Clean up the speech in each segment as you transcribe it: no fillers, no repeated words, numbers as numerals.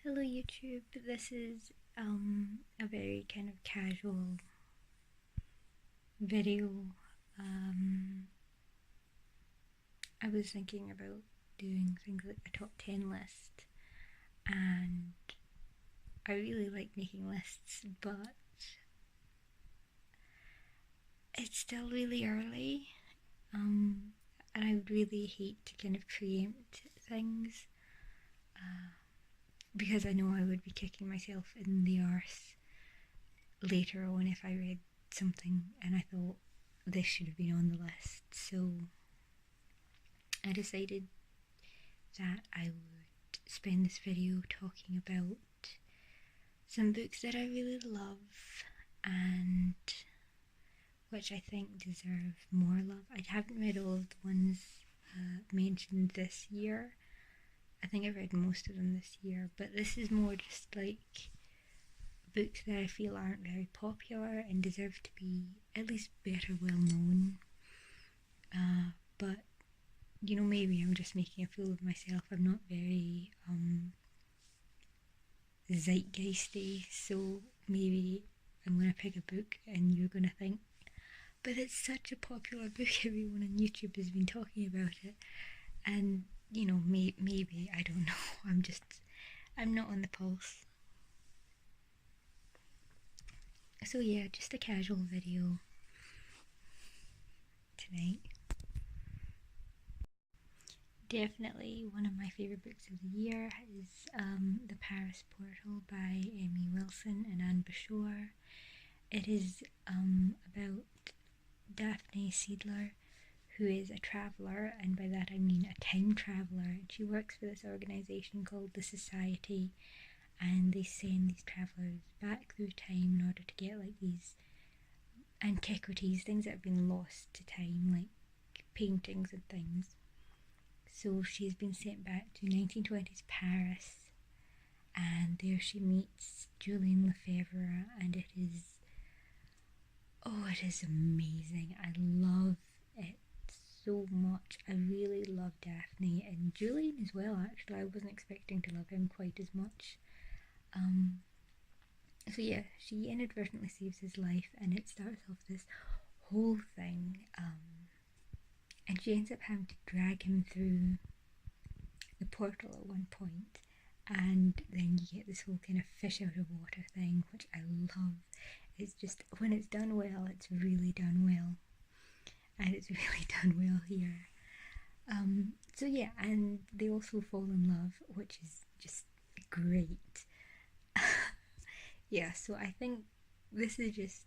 Hello YouTube, this is a very kind of casual video. I was thinking about doing things like a top 10 list, and I really like making lists, but it's still really early, and I would really hate to kind of preempt things because I know I would be kicking myself in the arse later on if I read something and I thought this should have been on the list. So I decided that I would spend this video talking about some books that I really love and which I think deserve more love. I haven't read all of the ones mentioned this year. I think I've read most of them this year, but this is more just like books that I feel aren't very popular and deserve to be at least better well known. But you know, maybe I'm just making a fool of myself. I'm not very zeitgeisty, so maybe I'm gonna pick a book and you're gonna think, but it's such a popular book, everyone on YouTube has been talking about it. And you know, maybe, I don't know, I'm not on the pulse. So yeah, just a casual video tonight. Definitely one of my favourite books of the year is The Paris Portal by Emmy Wilson and Anne Bashore. It is about Daphne Seidler, who is a traveller, and by that I mean a time traveller. She works for this organisation called the Society, and they send these travellers back through time in order to get like these antiquities, things that have been lost to time, like paintings and things. So she's been sent back to 1920s Paris, and there she meets Julien Lefebvre, and it is amazing. I love it so much. I really love Daphne and Julien as well. Actually, I wasn't expecting to love him quite as much. So yeah, she inadvertently saves his life, and it starts off this whole thing. And she ends up having to drag him through the portal at one point, and then you get this whole kind of fish out of water thing, which I love. It's just, when it's done well, it's really done well, and it's really done well here. So yeah, and they also fall in love, which is just great. Yeah, so I think this is just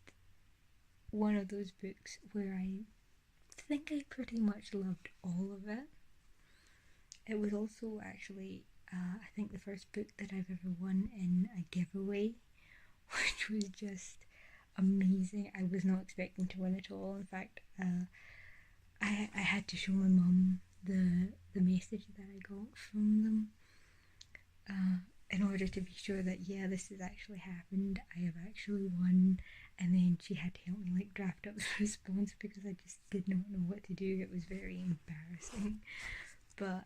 one of those books where I think I pretty much loved all of it. It was also actually, I think, the first book that I've ever won in a giveaway, which was just amazing. I was not expecting to win at all. In fact, I had to show my mum the message that I got from them in order to be sure that, yeah, this has actually happened. I have actually won. And then she had to help me like draft up the response because I just did not know what to do. It was very embarrassing. But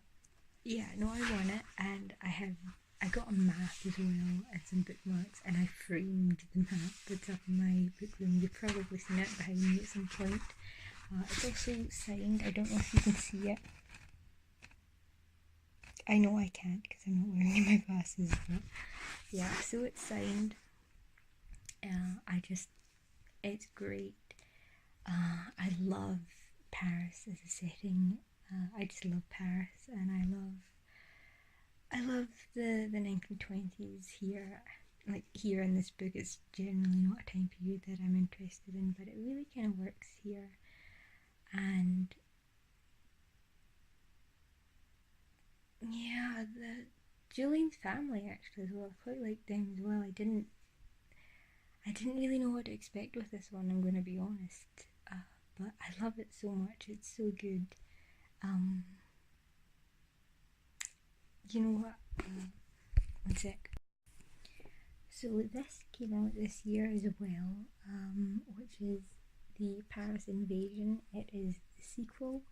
yeah, no, I won it, and I got a map as well and some bookmarks, and I framed the map that's up in my book room. You've probably seen it behind me at some point. It's also signed. I don't know if you can see it. I know I can't because I'm not wearing my glasses, but yeah, so it's signed. It's great. I love Paris as a setting. I just love Paris, and I love the 1920s here. Like here in this book, it's generally not a time period that I'm interested in, but it really kind of works here. And yeah, the Julien's family actually as well. I quite like them as well. I didn't really know what to expect with this one, I'm going to be honest. But I love it so much. It's so good. You know what? One sec. So this came out this year as well, which is the Paris Invasion. It is the sequel.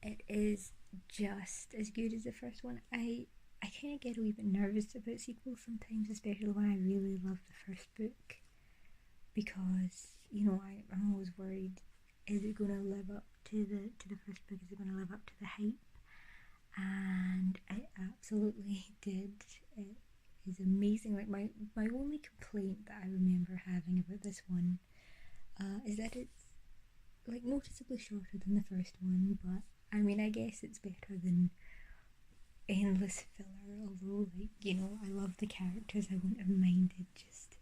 It is just as good as the first one. I I kind of get a wee bit nervous about sequels sometimes, especially when I really love the first book, because I'm always worried: is it going to live up to the first book? Is it going to live up to the hype? And it absolutely did. It is amazing. Like my only complaint that I remember having about this one is that it's like noticeably shorter than the first one, but I mean, I guess it's better than endless filler, although I love the characters. I wouldn't have minded just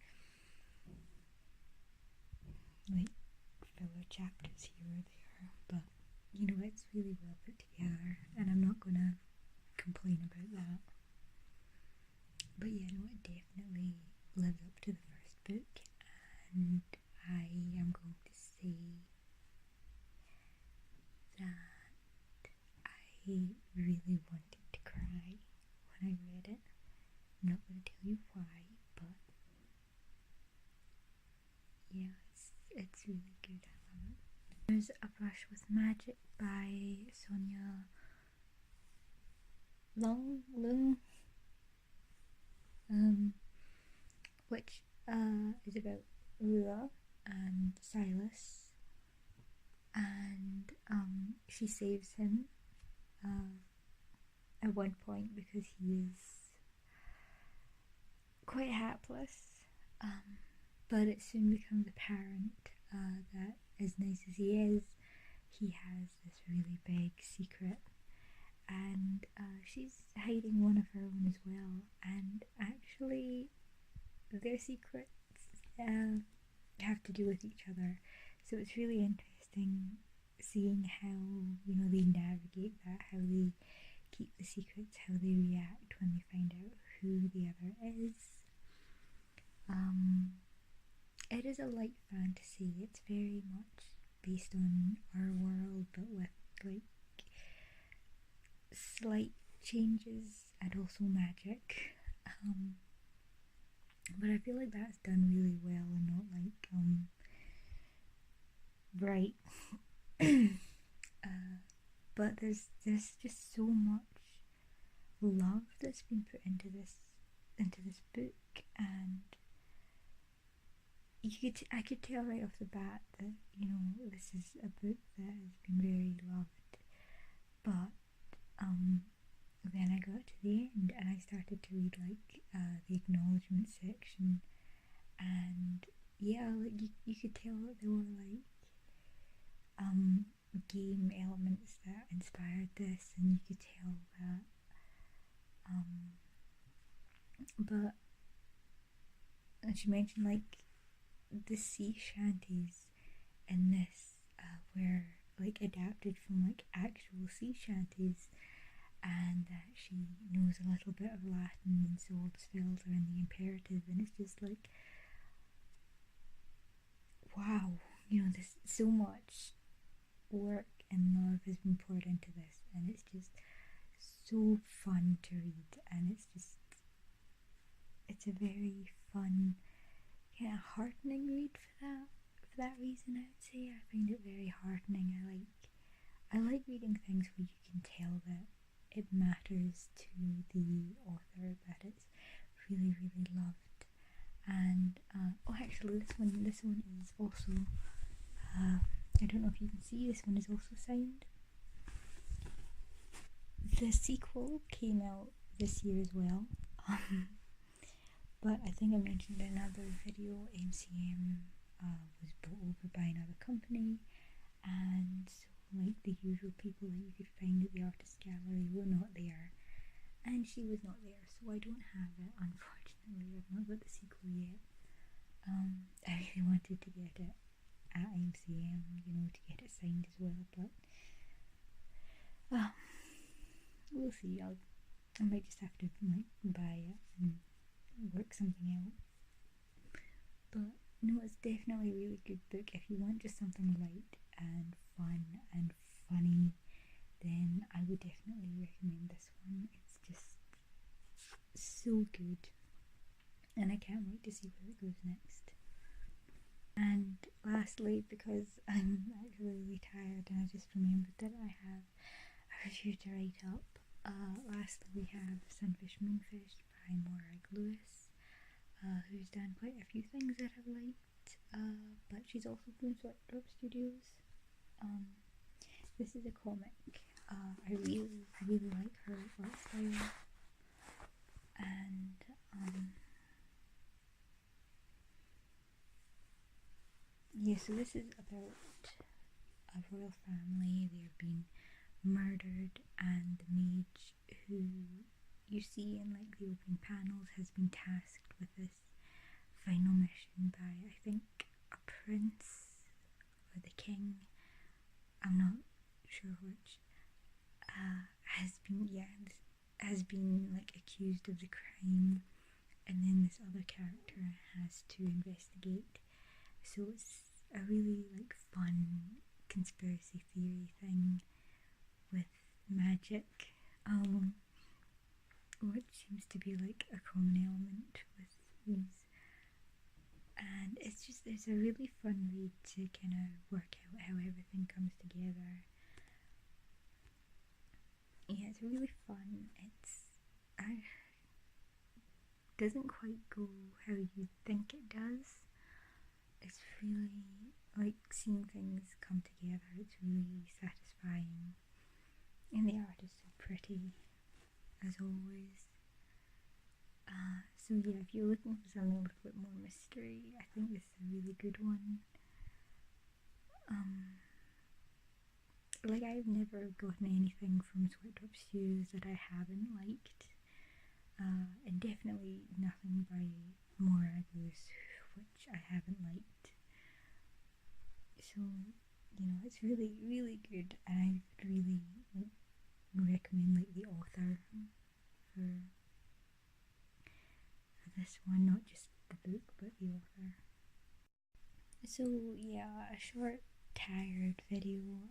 like filler chapters here or there, but it's really well put together, and I'm not gonna complain about that. But yeah, no, it definitely lives up to the first book, and I am going to say that I really wanted to cry when I read it. I'm not going to tell you why, but yeah, it's really good. I love it. There's A Brush with Magic by Sonia Long, which is about Rua and Silas, and she saves him at one point because he is quite hapless, but it soon becomes apparent that as nice as he is, he has this really big secret, and she's hiding one of her own as well, and actually their secrets have to do with each other, so it's really interesting seeing how they navigate that, how they keep the secrets, how they react when they find out who the other is. It is a light fantasy. It's very much based on our world, but with like slight changes and also magic. But I feel like that's done really well and not like bright. But there's just so much love that's been put into this book, and I could tell right off the bat that this is a book that has been very loved. But then I got to the end and I started to read like the acknowledgement section, and yeah, like you could tell that there were like game elements that inspired this, and you could tell that but and she mentioned like the sea shanties in this were like adapted from like actual sea shanties, and that she knows a little bit of Latin, and so all the spells are in the imperative, and it's just like, wow, there's so much work and love has been poured into this, and it's just so fun to read, and it's a very fun, kind of heartening read for that reason. I would say I find it very heartening. I like reading things where you can tell that it matters to the author, that it's really, really loved. And actually, this one is also I don't know if you can see, this one is also signed. The sequel came out this year as well, but I think I mentioned in another video, MCM was bought over by another company, and so like the usual people that you could find at the artist gallery were not there, and she was not there, so I don't have it, unfortunately. I've not got the sequel yet. I really wanted to get it at MCM, to get it signed as well, but we'll see. I might just have to like buy it and work something out. But no, it's definitely a really good book. If you want just something light and fun and funny, then I would definitely recommend this one. It's just so good, and I can't wait to see where it goes next. And lastly, because I'm actually really tired and I just remembered that I have a review to write up, Lastly, we have Sunfish Moonfish by Morag Lewis, who's done quite a few things that I've liked, but she's also from Sweatdrop Studios. This is a comic. I really, really like her art style, and yeah, so this is about a royal family. They're being murdered, and the mage who you see in like the opening panels has been tasked with this final mission by, I think, a prince or the king, I'm not sure which, has been like accused of the crime, and then this other character has to investigate. So it's a really like fun conspiracy theory thing with magic, which seems to be like a common element with these. And it's a really fun read to kind of work out how everything comes together. Yeah, it's really fun. It doesn't quite go how you think it does. It's really like seeing things come together. It's really satisfying, and the art is so pretty, as always. So yeah, if you're looking for something a little bit more mystery, I think this is a really good one. Like, I've never gotten anything from Sweatdrop Studios that I haven't liked, and definitely nothing by Morag Lewis which I haven't liked. So, you know, it's really, really good, and I really recommend like the author for this one, not just the book but the author. So yeah, a short, tired video,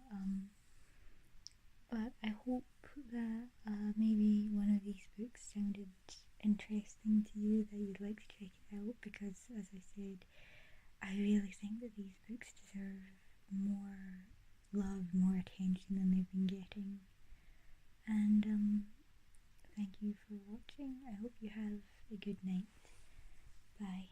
but I hope that maybe one of these books sounded interesting to you, that you'd like to check it out, because as I said, I really think that these books deserve more love, more attention than they've been getting. And thank you for watching. I hope you have a good night. Bye.